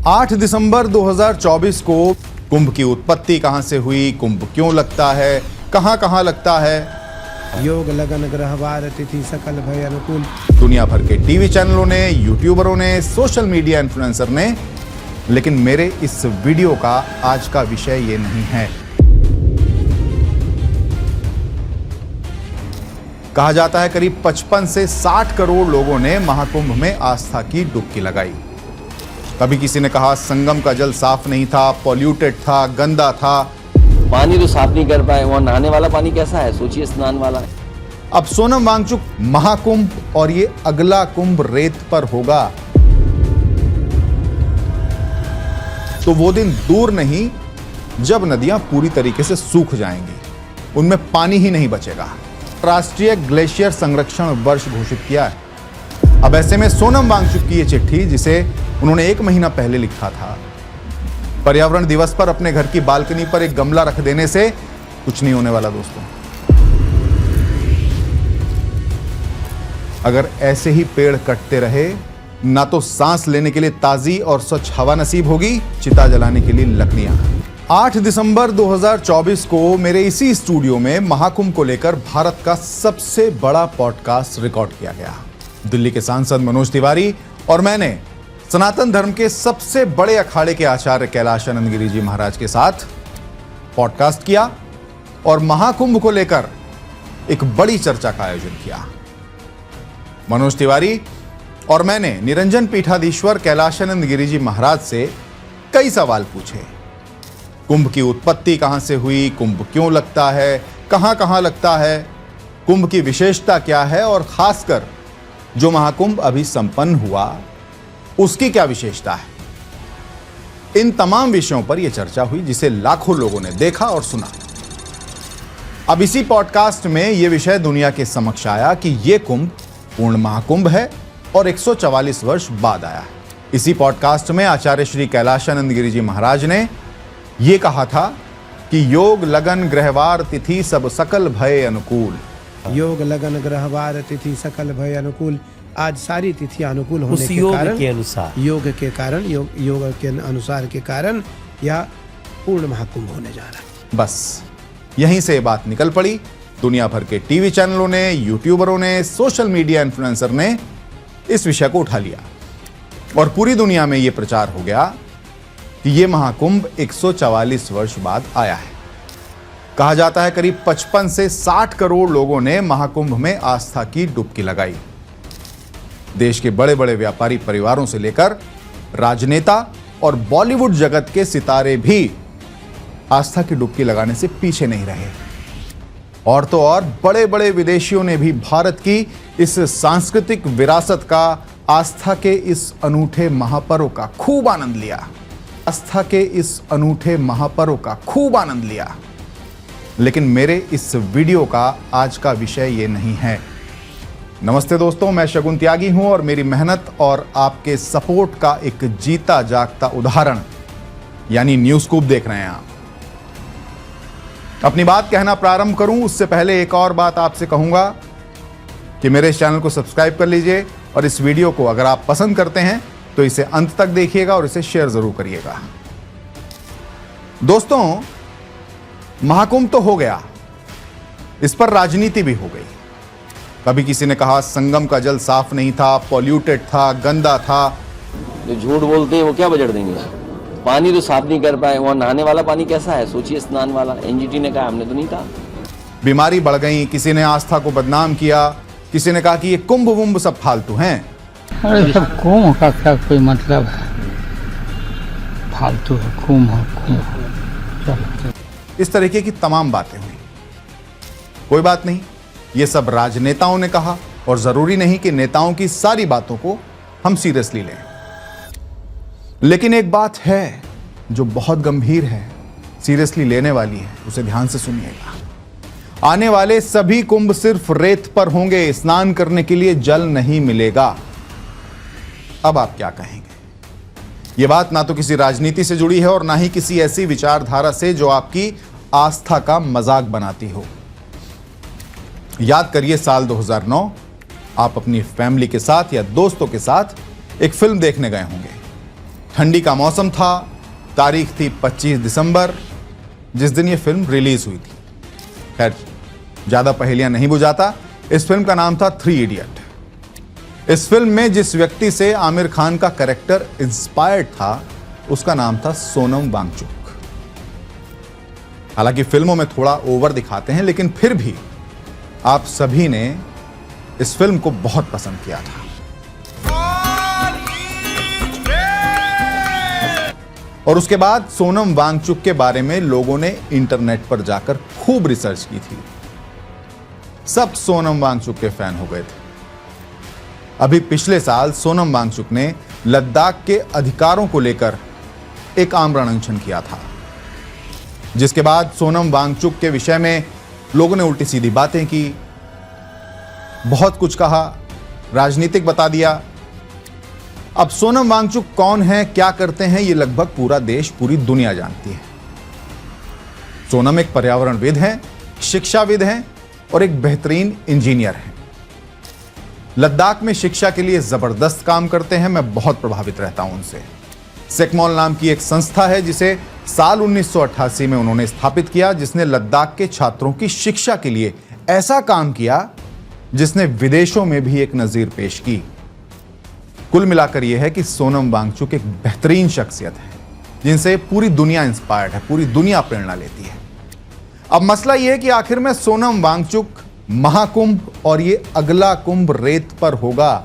8 दिसंबर 2024 को कुंभ की उत्पत्ति कहां से हुई, कुंभ क्यों लगता है, कहां कहां लगता है, योग लगन ग्रह वार तिथि सकल भय अनुकूल। दुनिया भर के टीवी चैनलों ने, यूट्यूबरों ने, सोशल मीडिया इन्फ्लुएंसर ने, लेकिन मेरे इस वीडियो का आज का विषय ये नहीं है। कहा जाता है करीब 55 से 60 करोड़ लोगों ने महाकुंभ में आस्था की डुबकी लगाई। कभी किसी ने कहा संगम का जल साफ नहीं था, पॉल्यूटेड था, गंदा था। पानी तो साफ नहीं कर पाए, वहां नहाने वाला पानी कैसा है, सोचिए, स्नान वाला है। अब सोनम वांगचुक महाकुंभ और ये अगला कुंभ रेत पर होगा, तो वो दिन दूर नहीं जब नदियां पूरी तरीके से सूख जाएंगी, उनमें पानी ही नहीं बचेगा। राष्ट्रीय ग्लेशियर संरक्षण वर्ष घोषित किया है। अब ऐसे में सोनम वांगचुक की ये चिट्ठी, जिसे उन्होंने 1 महीना पहले लिखा था, पर्यावरण दिवस पर अपने घर की बालकनी पर एक गमला रख देने से कुछ नहीं होने वाला दोस्तों। अगर ऐसे ही पेड़ कटते रहे, ना तो सांस लेने के लिए ताजी और स्वच्छ हवा नसीब होगी, चिता जलाने के लिए लकड़ियां। 8 दिसंबर 2024 को मेरे इसी स्टूडियो में महाकुंभ को लेकर भारत का सबसे बड़ा पॉडकास्ट रिकॉर्ड किया गया। दिल्ली के सांसद मनोज तिवारी और मैंने सनातन धर्म के सबसे बड़े अखाड़े के आचार्य कैलाशानंद गिरी जी महाराज के साथ पॉडकास्ट किया और महाकुंभ को लेकर एक बड़ी चर्चा का आयोजन किया। मनोज तिवारी और मैंने निरंजन पीठाधीश्वर कैलाशानंद गिरी जी महाराज से कई सवाल पूछे। कुंभ की उत्पत्ति कहां से हुई, कुंभ क्यों लगता है, कहां कहां लगता है, कुंभ की विशेषता क्या है और खासकर जो महाकुंभ अभी संपन्न हुआ उसकी क्या विशेषता है। इन तमाम विषयों पर यह चर्चा हुई जिसे लाखों लोगों ने देखा और सुना। अब इसी पॉडकास्ट में यह विषय दुनिया के समक्ष आया कि यह कुंभ पूर्ण महाकुंभ है और 144 वर्ष बाद आया है। इसी पॉडकास्ट में आचार्य श्री कैलाशानंद गिरी जी महाराज ने यह कहा था कि योग लगन ग्रहवार तिथि सब सकल भय अनुकूल। योग लगन ग्रह वार तिथि सकल भय अनुकूल। आज सारी तिथियां अनुकूल होने उस के योग कारण, के अनुसार, योग के कारण, योग के अनुसार के कारण यह पूर्ण महाकुंभ होने जा रहा है। बस यहीं से बात निकल पड़ी। दुनिया भर के टीवी चैनलों ने, यूट्यूबरों ने, सोशल मीडिया इन्फ्लुएंसर ने इस विषय को उठा लिया और पूरी दुनिया में यह प्रचार हो गया कि यह महाकुंभ 144 वर्ष बाद आया है। कहा जाता है करीब 55 से 60 करोड़ लोगों ने महाकुंभ में आस्था की डुबकी लगाई। देश के बड़े बड़े व्यापारी परिवारों से लेकर राजनेता और बॉलीवुड जगत के सितारे भी आस्था की डुबकी लगाने से पीछे नहीं रहे। और तो और बड़े बड़े विदेशियों ने भी भारत की इस सांस्कृतिक विरासत का, आस्था के इस अनूठे महापर्व का खूब आनंद लिया। आस्था के इस अनूठे महापर्व का खूब आनंद लिया। लेकिन मेरे इस वीडियो का आज का विषय ये नहीं है। नमस्ते दोस्तों, मैं शगुन त्यागी हूं और मेरी मेहनत और आपके सपोर्ट का एक जीता जागता उदाहरण यानी न्यूज़ स्कूप देख रहे हैं आप। अपनी बात कहना प्रारंभ करूं उससे पहले एक और बात आपसे कहूंगा कि मेरे इस चैनल को सब्सक्राइब कर लीजिए और इस वीडियो को अगर आप पसंद करते हैं तो इसे अंत तक देखिएगा और इसे शेयर जरूर करिएगा। दोस्तों, महाकुंभ तो हो गया, इस पर राजनीति भी हो गई। कभी किसी ने कहा संगम का जल साफ नहीं था, पॉल्यूटेड था, गंदा था। जो झूठ बोलते हैं वो क्या बजट देंगे। पानी तो साफ नहीं कर पाए, वहां नहाने वाला पानी कैसा है, सोचिए, स्नान वाला। एनजीटी ने कहा, हमने तो नहीं कहा। बीमारी बढ़ गई, किसी ने आस्था को बदनाम किया, किसी ने कहा कि ये कुंभ वुंभ सब फालतू हैं। अरे सब कुंभ का क्या कोई मतलब है, फालतू है, कुंभ चलो। इस तरीके की तमाम बातें हुई। कोई बात नहीं, ये सब राजनेताओं ने कहा और जरूरी नहीं कि नेताओं की सारी बातों को हम सीरियसली लें। लेकिन एक बात है जो बहुत गंभीर है, सीरियसली लेने वाली है, उसे ध्यान से सुनिएगा। आने वाले सभी कुंभ सिर्फ रेत पर होंगे, स्नान करने के लिए जल नहीं मिलेगा। अब आप क्या कहेंगे? यह बात ना तो किसी राजनीति से जुड़ी है और ना ही किसी ऐसी विचारधारा से जो आपकी आस्था का मजाक बनाती हो। याद करिए साल 2009, आप अपनी फैमिली के साथ या दोस्तों के साथ एक फिल्म देखने गए होंगे। ठंडी का मौसम था, तारीख थी 25 दिसंबर, जिस दिन ये फिल्म रिलीज हुई थी। खैर, ज्यादा पहेलियां नहीं बुझाता। इस फिल्म का नाम था 3 इडियट। इस फिल्म में जिस व्यक्ति से आमिर खान का कैरेक्टर इंस्पायर्ड था, उसका नाम था सोनम वांगचुक। हालांकि फिल्मों में थोड़ा ओवर दिखाते हैं, लेकिन फिर भी आप सभी ने इस फिल्म को बहुत पसंद किया था। और उसके बाद सोनम वांगचुक के बारे में लोगों ने इंटरनेट पर जाकर खूब रिसर्च की थी। सब सोनम वांगचुक के फैन हो गए थे। अभी पिछले साल सोनम वांगचुक ने लद्दाख के अधिकारों को लेकर एक आमरण अनशन किया था, जिसके बाद सोनम वांगचुक के विषय में लोगों ने उल्टी सीधी बातें की, बहुत कुछ कहा, राजनीतिक बता दिया। अब सोनम वांगचुक कौन है, क्या करते हैं, ये लगभग पूरा देश, पूरी दुनिया जानती है। सोनम एक पर्यावरणविद हैं, शिक्षाविद हैं और एक बेहतरीन इंजीनियर हैं। लद्दाख में शिक्षा के लिए जबरदस्त काम करते हैं। मैं बहुत प्रभावित रहता हूं उनसे। सेकमॉल नाम की एक संस्था है जिसे साल 1988 में उन्होंने स्थापित किया, जिसने लद्दाख के छात्रों की शिक्षा के लिए ऐसा काम किया जिसने विदेशों में भी एक नजीर पेश की। कुल मिलाकर यह है कि सोनम वांगचुक एक बेहतरीन शख्सियत है जिनसे पूरी दुनिया इंस्पायर्ड है, पूरी दुनिया प्रेरणा लेती है। अब मसला यह है कि आखिर में सोनम वांगचुक, महाकुंभ और ये अगला कुंभ रेत पर होगा,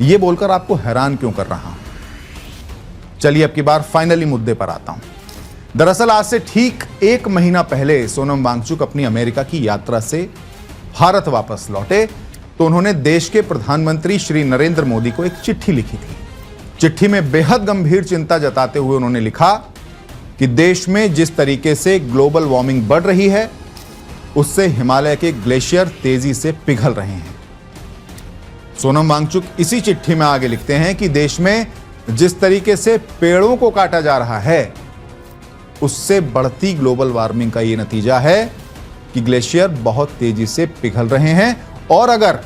यह बोलकर आपको हैरान क्यों कर रहा हूं। चलिए अब की बार फाइनली मुद्दे पर आता हूं। दरअसल आज से ठीक 1 महीना पहले सोनम वांगचुक अपनी अमेरिका की यात्रा से भारत वापस लौटे तो उन्होंने देश के प्रधानमंत्री श्री नरेंद्र मोदी को एक चिट्ठी लिखी थी। चिट्ठी में बेहद गंभीर चिंता जताते हुए उन्होंने लिखा कि देश में जिस तरीके से ग्लोबल वार्मिंग बढ़ रही है, उससे हिमालय के ग्लेशियर तेजी से पिघल रहे हैं। सोनम वांगचुक इसी चिट्ठी में आगे लिखते हैं कि देश में जिस तरीके से पेड़ों को काटा जा रहा है, उससे बढ़ती ग्लोबल वार्मिंग का यह नतीजा है कि ग्लेशियर बहुत तेजी से पिघल रहे हैं और अगर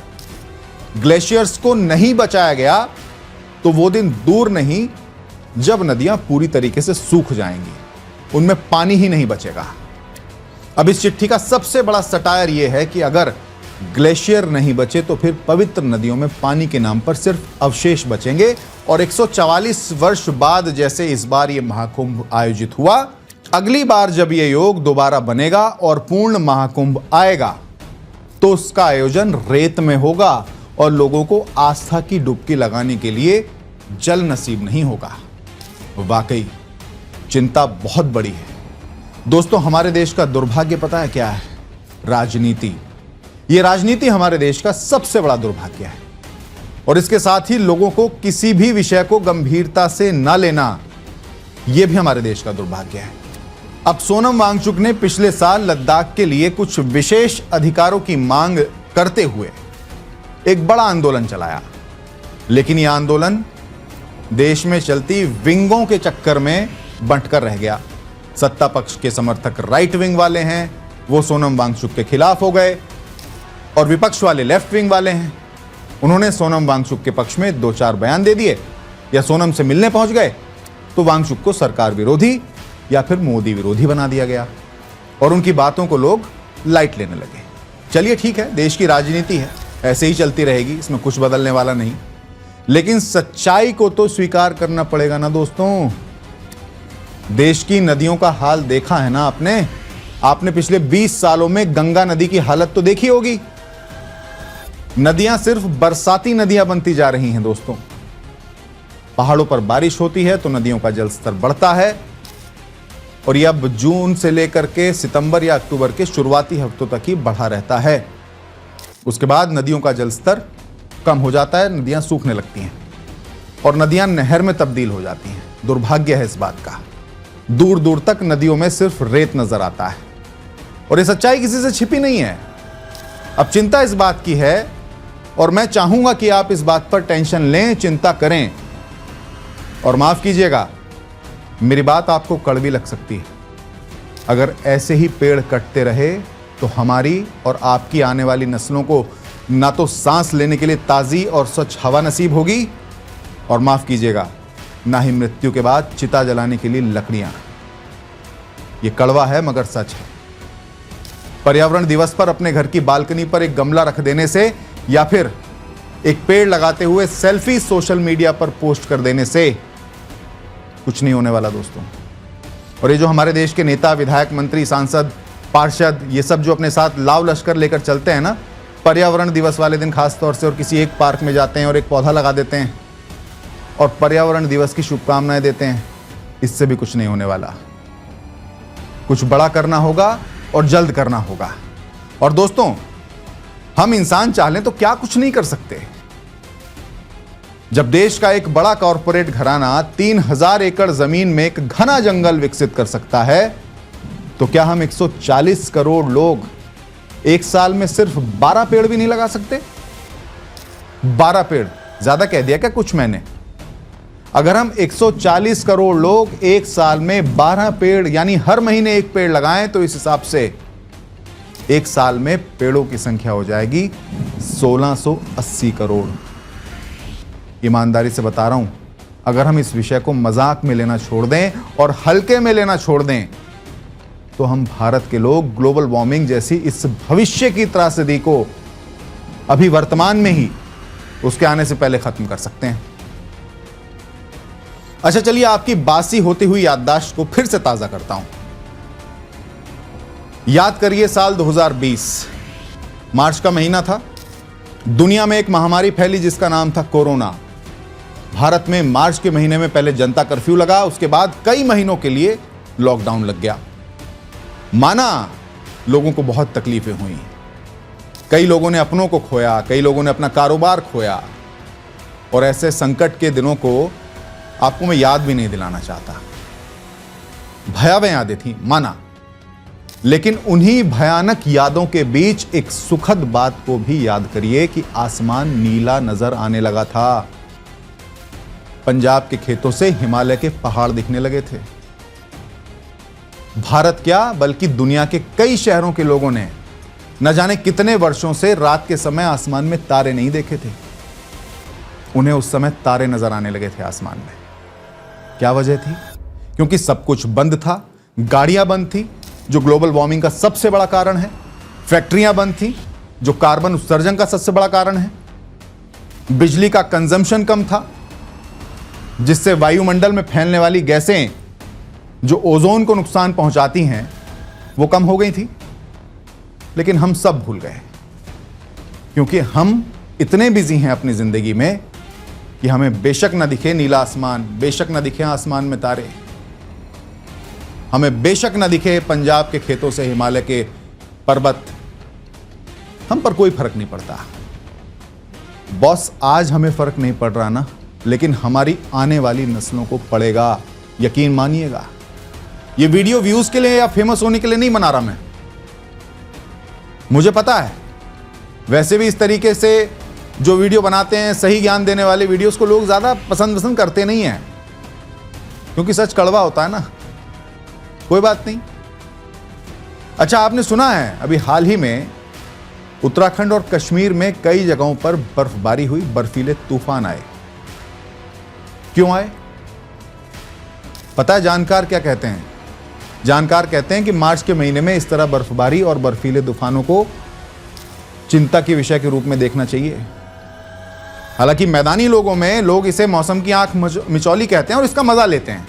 ग्लेशियर्स को नहीं बचाया गया तो वो दिन दूर नहीं जब नदियां पूरी तरीके से सूख जाएंगी, उनमें पानी ही नहीं बचेगा। अब इस चिट्ठी का सबसे बड़ा सटायर यह है कि अगर ग्लेशियर नहीं बचे तो फिर पवित्र नदियों में पानी के नाम पर सिर्फ अवशेष बचेंगे और 144 वर्ष बाद जैसे इस बार यह महाकुंभ आयोजित हुआ, अगली बार जब यह योग दोबारा बनेगा और पूर्ण महाकुंभ आएगा तो उसका आयोजन रेत में होगा और लोगों को आस्था की डुबकी लगाने के लिए जल नसीब नहीं होगा। वाकई चिंता बहुत बड़ी है दोस्तों। हमारे देश का दुर्भाग्य पता है क्या है? राजनीति। यह राजनीति हमारे देश का सबसे बड़ा दुर्भाग्य है और इसके साथ ही लोगों को किसी भी विषय को गंभीरता से न लेना, यह भी हमारे देश का दुर्भाग्य है। अब सोनम वांगचुक ने पिछले साल लद्दाख के लिए कुछ विशेष अधिकारों की मांग करते हुए एक बड़ा आंदोलन चलाया, लेकिन यह आंदोलन देश में चलती विंगों के चक्कर में बंटकर रह गया। सत्ता पक्ष के समर्थक राइट विंग वाले हैं, वो सोनम वांगचुक के खिलाफ हो गए और विपक्ष वाले लेफ्ट विंग वाले हैं, उन्होंने सोनम वांगचुक के पक्ष में 2-4 बयान दे दिए या सोनम से मिलने पहुंच गए तो वांगचुक को सरकार विरोधी या फिर मोदी विरोधी बना दिया गया और उनकी बातों को लोग लाइट लेने लगे। चलिए ठीक है, देश की राजनीति है, ऐसे ही चलती रहेगी, इसमें कुछ बदलने वाला नहीं, लेकिन सच्चाई को तो स्वीकार करना पड़ेगा ना दोस्तों। देश की नदियों का हाल देखा है ना आपने पिछले 20 सालों में गंगा नदी की हालत तो देखी होगी। नदियां सिर्फ बरसाती नदियां बनती जा रही हैं दोस्तों। पहाड़ों पर बारिश होती है तो नदियों का जलस्तर बढ़ता है और यह अब जून से लेकर के सितंबर या अक्टूबर के शुरुआती हफ्तों तक ही बढ़ा रहता है। उसके बाद नदियों का जलस्तर कम हो जाता है, नदियां सूखने लगती हैं और नदियां नहर में तब्दील हो जाती हैं। दुर्भाग्य है इस बात का, दूर दूर तक नदियों में सिर्फ रेत नजर आता है और यह सच्चाई किसी से छिपी नहीं है। अब चिंता इस बात की है और मैं चाहूंगा कि आप इस बात पर टेंशन लें, चिंता करें। और माफ कीजिएगा, मेरी बात आपको कड़वी लग सकती है। अगर ऐसे ही पेड़ कटते रहे तो हमारी और आपकी आने वाली नस्लों को ना तो सांस लेने के लिए ताज़ी और स्वच्छ हवा नसीब होगी और माफ कीजिएगा, ना ही मृत्यु के बाद चिता जलाने के लिए लकड़ियां। यह कड़वा है मगर सच है। पर्यावरण दिवस पर अपने घर की बालकनी पर एक गमला रख देने से या फिर एक पेड़ लगाते हुए सेल्फी सोशल मीडिया पर पोस्ट कर देने से कुछ नहीं होने वाला दोस्तों। और ये जो हमारे देश के नेता, विधायक, मंत्री, सांसद, पार्षद, ये सब जो अपने साथ लाव लश्कर लेकर चलते हैं ना, पर्यावरण दिवस वाले दिन खास तौर से, और किसी एक पार्क में जाते हैं और एक पौधा लगा देते हैं और पर्यावरण दिवस की शुभकामनाएं देते हैं, इससे भी कुछ नहीं होने वाला। कुछ बड़ा करना होगा और जल्द करना होगा। और दोस्तों, हम इंसान चाहें तो क्या कुछ नहीं कर सकते। जब देश का एक बड़ा कॉरपोरेट घराना 3000 एकड़ जमीन में एक घना जंगल विकसित कर सकता है, तो क्या हम 140 करोड़ लोग एक साल में सिर्फ 12 पेड़ भी नहीं लगा सकते? 12 पेड़ ज्यादा कह दिया क्या कुछ मैंने? अगर हम 140 करोड़ लोग एक साल में 12 पेड़ यानी हर महीने एक पेड़ लगाएं, तो इस हिसाब से एक साल में पेड़ों की संख्या हो जाएगी 1680 करोड़। ईमानदारी से बता रहा हूं, अगर हम इस विषय को मजाक में लेना छोड़ दें और हल्के में लेना छोड़ दें, तो हम भारत के लोग ग्लोबल वार्मिंग जैसी इस भविष्य की त्रासदी को अभी वर्तमान में ही उसके आने से पहले खत्म कर सकते हैं। अच्छा, चलिए आपकी बासी होती हुई याददाश्त को फिर से ताजा करता हूं। याद करिए, साल 2020 मार्च का महीना था। दुनिया में एक महामारी फैली जिसका नाम था कोरोना। भारत में मार्च के महीने में पहले जनता कर्फ्यू लगा, उसके बाद कई महीनों के लिए लॉकडाउन लग गया। माना लोगों को बहुत तकलीफें हुई, कई लोगों ने अपनों को खोया, कई लोगों ने अपना कारोबार खोया। और ऐसे संकट के दिनों को आपको मैं याद भी नहीं दिलाना चाहता। भयावह यादें थी माना, लेकिन उन्हीं भयानक यादों के बीच एक सुखद बात को भी याद करिए कि आसमान नीला नजर आने लगा था। पंजाब के खेतों से हिमालय के पहाड़ दिखने लगे थे। भारत क्या, बल्कि दुनिया के कई शहरों के लोगों ने न जाने कितने वर्षों से रात के समय आसमान में तारे नहीं देखे थे। उन्हें उस समय तारे नजर आने लगे थे आसमान में। क्या वजह थी? क्योंकि सब कुछ बंद था। गाड़ियां बंद थी, जो ग्लोबल वार्मिंग का सबसे बड़ा कारण है। फैक्ट्रियां बंद थी, जो कार्बन उत्सर्जन का सबसे बड़ा कारण है। बिजली का कंजम्पशन कम था, जिससे वायुमंडल में फैलने वाली गैसें जो ओजोन को नुकसान पहुंचाती हैं, वो कम हो गई थी। लेकिन हम सब भूल गए, क्योंकि हम इतने बिजी हैं अपनी जिंदगी में कि हमें बेशक न दिखे नीला आसमान, बेशक न दिखे आसमान में तारे, हमें बेशक न दिखे पंजाब के खेतों से हिमालय के पर्वत, हम पर कोई फर्क नहीं पड़ता। बॉस, आज हमें फर्क नहीं पड़ रहा ना, लेकिन हमारी आने वाली नस्लों को पड़ेगा, यकीन मानिएगा। ये वीडियो व्यूज के लिए या फेमस होने के लिए नहीं बना रहा मैं, मुझे पता है। वैसे भी इस तरीके से जो वीडियो बनाते हैं, सही ज्ञान देने वाले वीडियोस को लोग ज्यादा पसंद करते नहीं हैं, क्योंकि सच कड़वा होता है ना। कोई बात नहीं। अच्छा, आपने सुना है अभी हाल ही में उत्तराखंड और कश्मीर में कई जगहों पर बर्फबारी हुई, बर्फीले तूफान आए। क्यों आए? पता है जानकार क्या कहते हैं? जानकार कहते हैं कि मार्च के महीने में इस तरह बर्फबारी और बर्फीले तूफानों को चिंता के विषय के रूप में देखना चाहिए। हालांकि मैदानी लोगों में लोग इसे मौसम की आंख मिचौली कहते हैं और इसका मजा लेते हैं,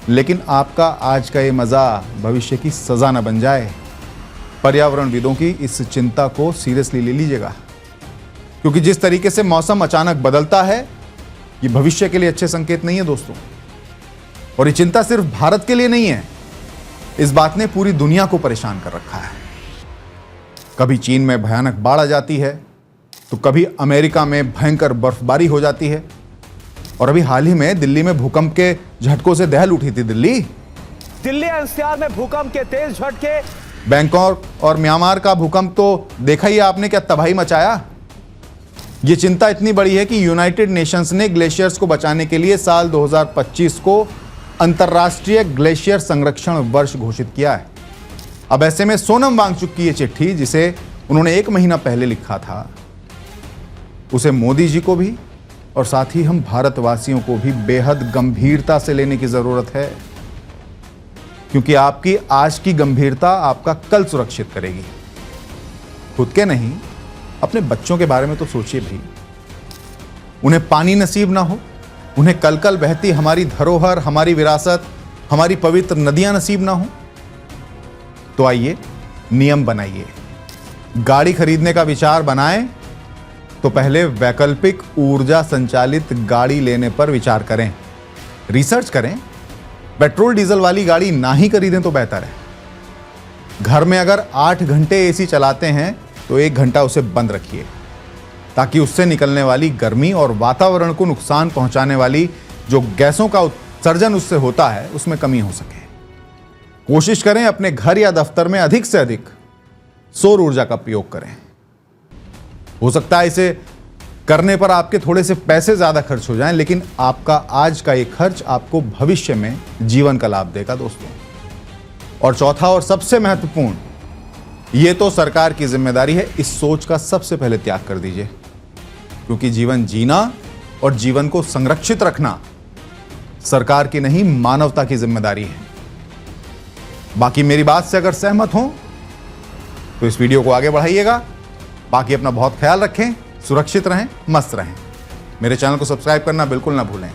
लेकिन आपका आज का ये मजा भविष्य की सजा न बन जाए। पर्यावरणविदों की इस चिंता को सीरियसली ले लीजिएगा, क्योंकि जिस तरीके से मौसम अचानक बदलता है, ये भविष्य के लिए अच्छे संकेत नहीं है दोस्तों। और ये चिंता सिर्फ भारत के लिए नहीं है, इस बात ने पूरी दुनिया को परेशान कर रखा है। कभी चीन में भयानक बाढ़ आ जाती है, तो कभी अमेरिका में भयंकर बर्फबारी हो जाती है, और अभी हाल ही में दिल्ली में भूकंप के झटकों से दहल उठी थी दिल्ली एनसीआर में भूकंप के तेज झटके। बैंकॉक और म्यांमार का भूकंप तो देखा ही आपने, क्या तबाही मचाया। यह चिंता इतनी बड़ी है कि यूनाइटेड नेशंस ने ग्लेशियर्स को बचाने के लिए साल 2025 को अंतर्राष्ट्रीय ग्लेशियर संरक्षण वर्ष घोषित किया है। अब ऐसे में सोनम वांगचुक की यह चिट्ठी, जिसे उन्होंने 1 महीना पहले लिखा था, उसे मोदी जी को भी और साथ ही हम भारतवासियों को भी बेहद गंभीरता से लेने की जरूरत है, क्योंकि आपकी आज की गंभीरता आपका कल सुरक्षित करेगी। खुद के नहीं, अपने बच्चों के बारे में तो सोचिए भाई। उन्हें पानी नसीब ना हो, उन्हें कल कल बहती हमारी धरोहर, हमारी विरासत, हमारी पवित्र नदियां नसीब ना हो। तो आइए नियम बनाइए। गाड़ी खरीदने का विचार बनाएं तो पहले वैकल्पिक ऊर्जा संचालित गाड़ी लेने पर विचार करें, रिसर्च करें। पेट्रोल डीजल वाली गाड़ी ना ही खरीदें तो बेहतर है। घर में अगर 8 घंटे एसी चलाते हैं तो 1 घंटा उसे बंद रखिए, ताकि उससे निकलने वाली गर्मी और वातावरण को नुकसान पहुंचाने वाली जो गैसों का उत्सर्जन उससे होता है उसमें कमी हो सके। कोशिश करें अपने घर या दफ्तर में अधिक से अधिक सौर ऊर्जा का प्रयोग करें। हो सकता है इसे करने पर आपके थोड़े से पैसे ज्यादा खर्च हो जाएं, लेकिन आपका आज का ये खर्च आपको भविष्य में जीवन का लाभ देगा दोस्तों। और चौथा और सबसे महत्वपूर्ण, ये तो सरकार की जिम्मेदारी है, इस सोच का सबसे पहले त्याग कर दीजिए, क्योंकि जीवन जीना और जीवन को संरक्षित रखना सरकार की नहीं, मानवता की जिम्मेदारी है। बाकी मेरी बात से अगर सहमत हो तो इस वीडियो को आगे बढ़ाइएगा। बाकी अपना बहुत ख्याल रखें, सुरक्षित रहें, मस्त रहें। मेरे चैनल को सब्सक्राइब करना बिल्कुल ना भूलें।